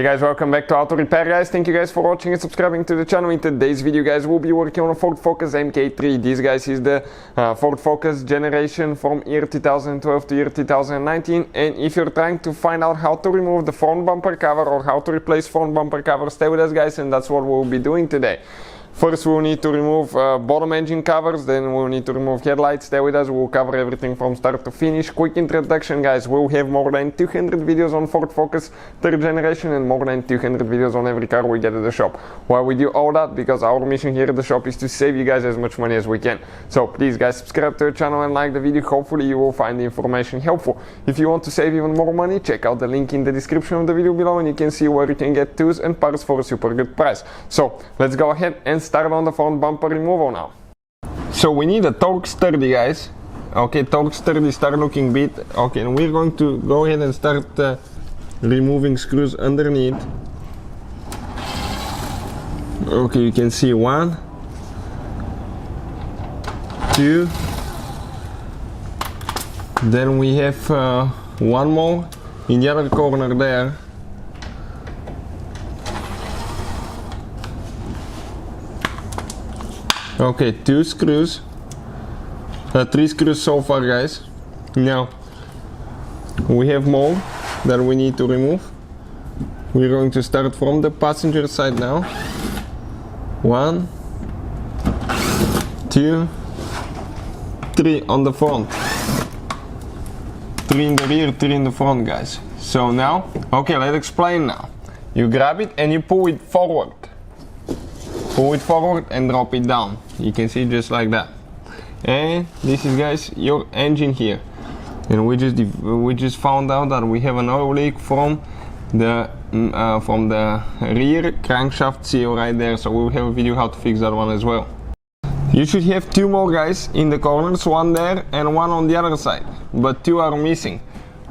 Hey guys, welcome back to Auto Repair guys. Thank you guys for watching and subscribing to the channel. In today's video guys, we'll be working on a Ford Focus MK3. This guys is the Ford Focus generation from year 2012 to year 2019. And if you're trying to find out how to remove the front bumper cover or how to replace front bumper cover, stay with us guys, and that's what we'll be doing today. First we'll need to remove bottom engine covers, then we'll need to remove headlights. Stay with us, we'll cover everything from start to finish. Quick introduction guys, we'll have more than 200 videos on Ford Focus 3rd generation and more than 200 videos on every car we get at the shop. Why we do all that? Because our mission here at the shop is to save you guys as much money as we can. So please guys, subscribe to the channel and like the video. Hopefully you will find the information helpful. If you want to save even more money, check out the link in the description of the video below and you can see where you can get tools and parts for a super good price. So let's go ahead and start on the front bumper removal now. So we need a torque sturdy guys. Okay, torque sturdy start looking bit. Okay, and we're going to go ahead and start removing screws underneath. Okay, you can see 1, 2, then we have one more in the other corner there. Okay, 2 screws, 3 screws so far guys. Now we have more that we need to remove. We're going to start from the passenger side now. 1, 2, 3 on the front, 3 in the rear, 3 in the front guys. So now, okay, let's explain now. You grab it and you pull it forward. Pull it forward and drop it down. You can see just like that. And this is guys your engine here. And we just found out that we have an oil leak from the rear crankshaft seal right there. So we'll have a video how to fix that one as well. You should have 2 more guys in the corners, 1 there and 1 on the other side. But 2 are missing.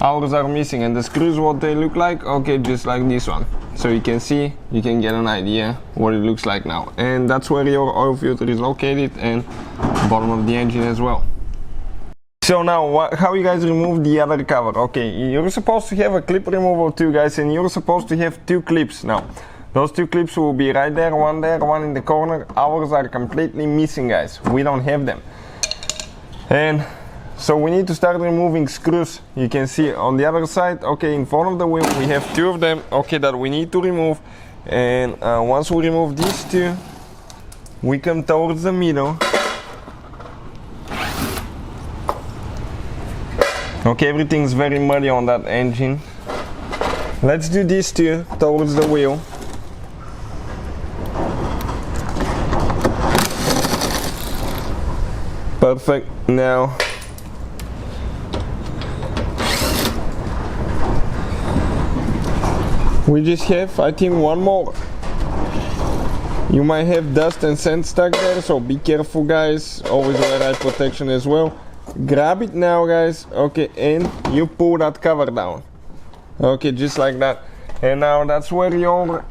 Ours are missing, and the screws what they look like, okay, just like this one. So you can see, you can get an idea what it looks like now. And that's where your oil filter is located, and bottom of the engine as well. So now how you guys remove the other cover? Okay, you're supposed to have a clip removal too guys, and you're supposed to have 2 clips. Now those 2 clips will be right there, 1 in the corner. Ours are completely missing guys, we don't have them. And so we need to start removing screws. You can see on the other side, okay, in front of the wheel we have 2 of them, okay, that we need to remove. And once we remove these 2, we come towards the middle. Okay, everything's very muddy on that engine. Let's do these 2 towards the wheel. Perfect. Now we just have, I think, 1 more. You might have dust and sand stuck there, so be careful guys. Always wear eye protection as well. Grab it now guys, okay, and you pull that cover down. Okay, just like that. And now that's where your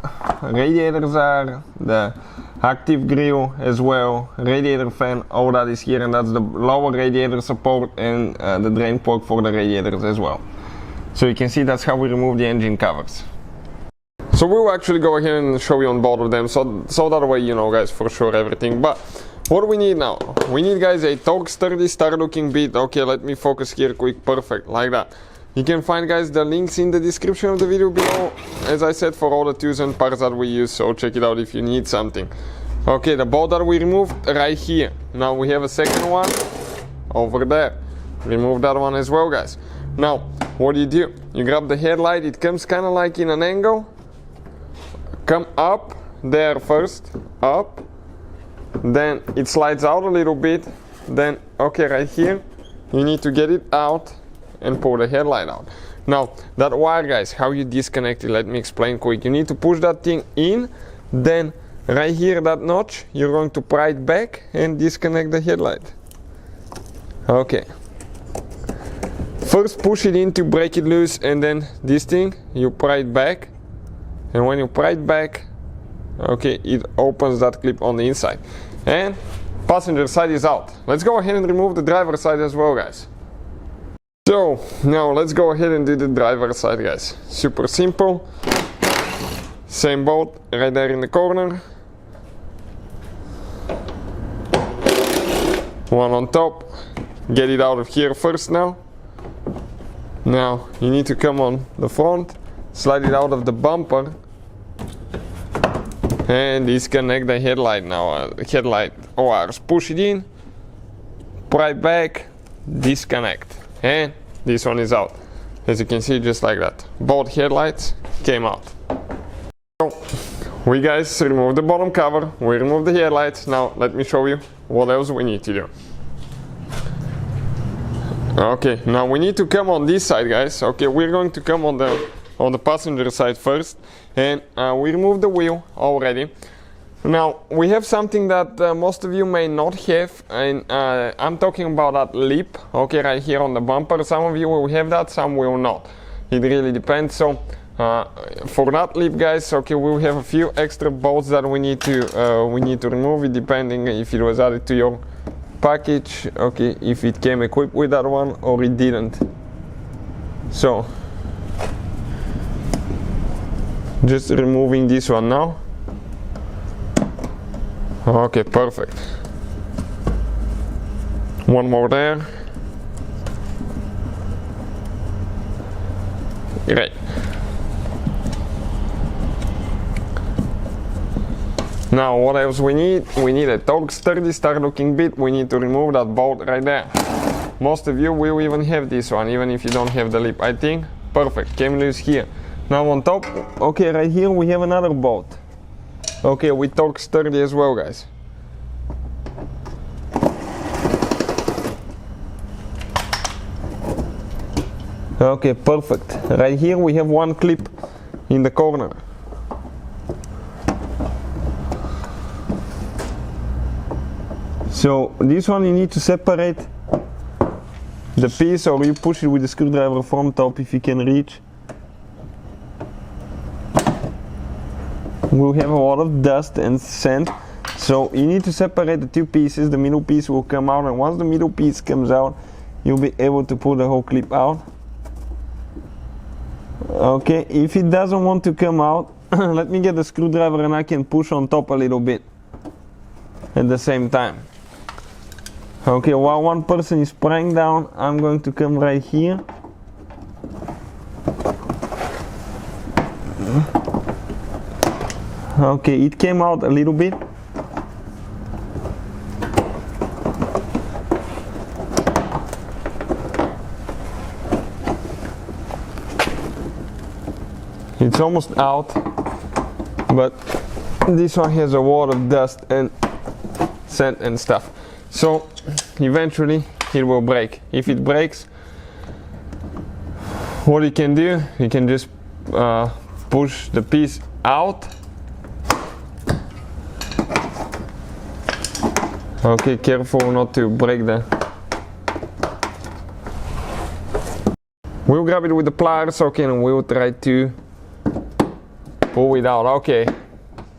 radiators are, the active grill as well, radiator fan, all that is here, and that's the lower radiator support and the drain plug for the radiators as well. So you can see that's how we remove the engine covers. So we'll actually go ahead and show you on both of them, so that way you know guys for sure everything. But what do we need now? We need guys a torque sturdy start looking bit. Okay, let me focus here quick, perfect, like that. You can find guys the links in the description of the video below, as I said, for all the tools and parts that we use, so check it out if you need something. Okay, the bolt that we removed right here. Now we have a second one over there. Remove that one as well guys. Now what do? You grab the headlight, it comes kind of like in an angle. Come up there first, up, then it slides out a little bit, then okay, right here you need to get it out and pull the headlight out. Now that wire guys, how you disconnect it, let me explain quick. You need to push that thing in, then right here that notch, you're going to pry it back and disconnect the headlight. Okay, first push it in to break it loose, and then this thing you pry it back, and when you pry it back, okay, it opens that clip on the inside, and passenger side is out. Let's go ahead and remove the driver side as well guys. So now let's go ahead and do the driver side guys. Super simple. Same bolt right there in the corner. One on top. Get it out of here first now. Now you need to come on the front, slide it out of the bumper, and disconnect the headlight now. Headlight wires. Push it in, pry back, disconnect, and this one is out. As you can see, just like that. Both headlights came out. So we guys remove the bottom cover, we remove the headlights. Now let me show you what else we need to do. Okay, now we need to come on this side, guys. Okay, we're going to come on the passenger side first, and we removed the wheel already. Now we have something that most of you may not have, and I'm talking about that lip. Okay, right here on the bumper. Some of you will have that, some will not. It really depends. So for that lip, guys, okay, we'll have a few extra bolts that we need to remove it, depending if it was added to your package, okay, if it came equipped with that one or it didn't. So just removing this one now. Okay, perfect. One more there. Great. Now what else we need? We need a torque sturdy start looking bit. We need to remove that bolt right there. Most of you will even have this one, even if you don't have the lip. I think perfect, came loose here. Now on top, okay, right here we have another bolt. Okay, with torque sturdy as well, guys. Okay, perfect. Right here we have one clip in the corner. So this one you need to separate the piece, or you push it with the screwdriver from top if you can reach. We'll have a lot of dust and sand, so you need to separate the two pieces. The middle piece will come out, and once the middle piece comes out, you'll be able to pull the whole clip out. Okay, if it doesn't want to come out, let me get the screwdriver and I can push on top a little bit at the same time. Okay, while one person is prying down, I'm going to come right here. Okay, it came out a little bit. It's almost out, but this one has a lot of dust and sand and stuff. So eventually it will break. If it breaks, what you can do, you can just push the piece out. Okay, careful not to break the... We'll grab it with the pliers, okay, and we'll try to pull it out. Okay,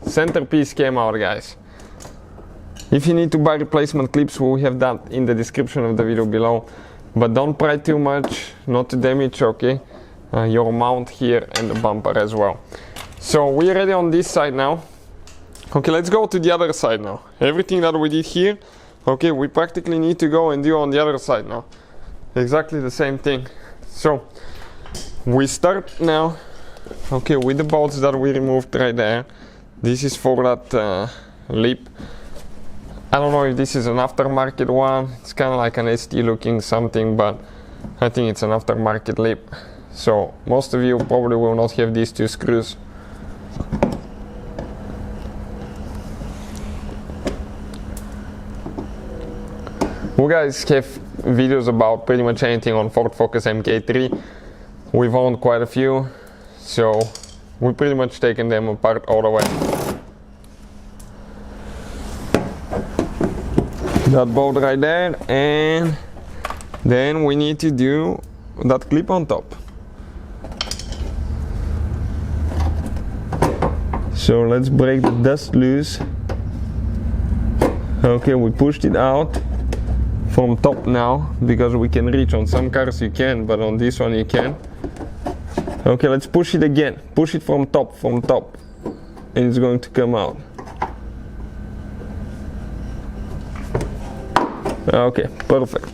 center piece came out, guys. If you need to buy replacement clips, we'll have that in the description of the video below. But don't pry too much, not to damage, okay, your mount here and the bumper as well. So we're ready on this side now. Okay, let's go to the other side now. Everything that we did here, okay, we practically need to go and do on the other side now. Exactly the same thing. So we start now, okay, with the bolts that we removed right there. This is for that lip. I don't know if this is an aftermarket one. It's kind of like an ST looking something, but I think it's an aftermarket lip. So most of you probably will not have these two screws. We guys have videos about pretty much anything on Ford Focus MK3. We've owned quite a few, so we've pretty much taken them apart all the way. That bolt right there, and then we need to do that clip on top. So let's break the dust loose. Okay, we pushed it out from top now, because we can reach. On some cars you can, but on this one you can. Okay, let's push it again. Push it from top, from top. and it's going to come out. Okay, perfect.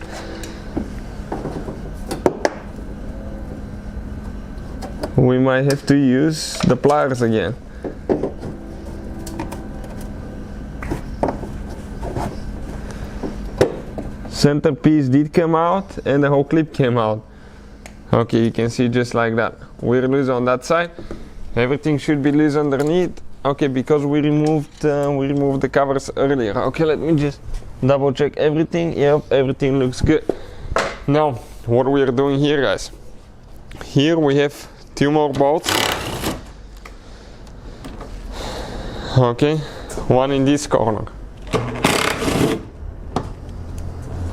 We might have to use the pliers again. Centerpiece did come out and the whole clip came out. Okay, you can see just like that. We're loose on that side. Everything should be loose underneath. Okay, because we removed the covers earlier. Okay, let me just double check everything. Yep, everything looks good. Now, what we are doing here, guys. Here we have 2 more bolts. Okay, one in this corner.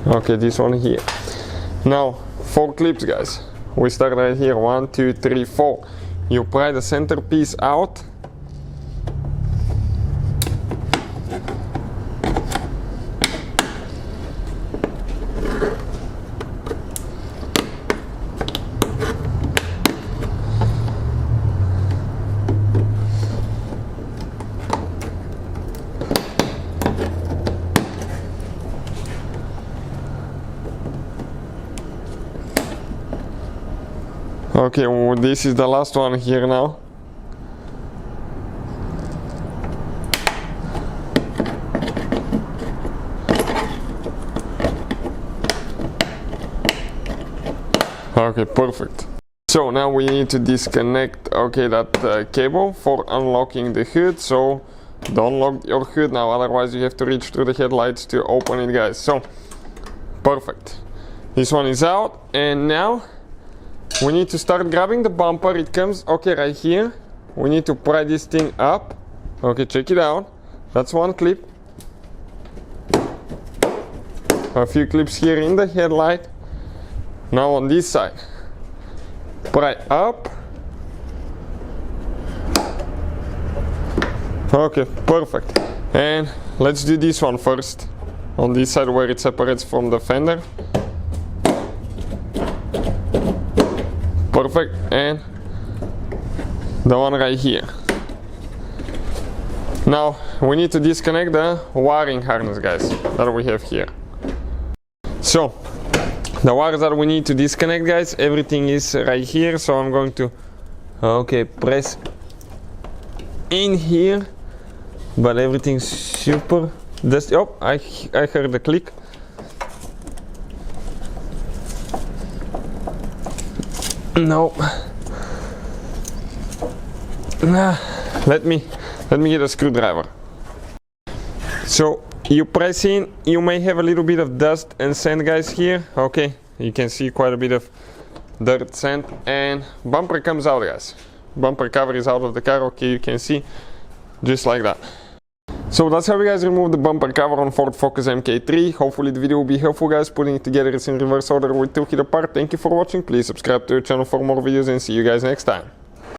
Okay, this one here. Now, 4 clips, guys. We start right here. 1, 2, 3, 4. You pry the centerpiece out. Okay, well, this is the last one here now. Okay, perfect. So now we need to disconnect, okay, that cable for unlocking the hood. So don't lock your hood now, otherwise you have to reach through the headlights to open it, guys. So perfect. This one is out, and now we need to start grabbing the bumper. It comes, okay, right here. We need to pry this thing up. Okay, check it out. That's one clip. A few clips here in the headlight. Now on this side. Pry up. Okay, perfect. And let's do this one first. On this side where it separates from the fender. Perfect, and the one right here. Now we need to disconnect the wiring harness, guys, that we have here. So the wires that we need to disconnect, guys, everything is right here. So I'm going to, okay, press in here, but everything's super dusty. Oh, I heard the click. No. Let me get a screwdriver. So you press in, you may have a little bit of dust and sand, guys, here. Okay, you can see quite a bit of dirt, sand, and bumper comes out, guys. Bumper cover is out of the car. Okay, you can see just like that. So that's how you guys remove the bumper cover on Ford Focus MK3. Hopefully the video will be helpful, guys. Putting it together is in reverse order. We took it apart. Thank you for watching. Please subscribe to our channel for more videos and see you guys next time.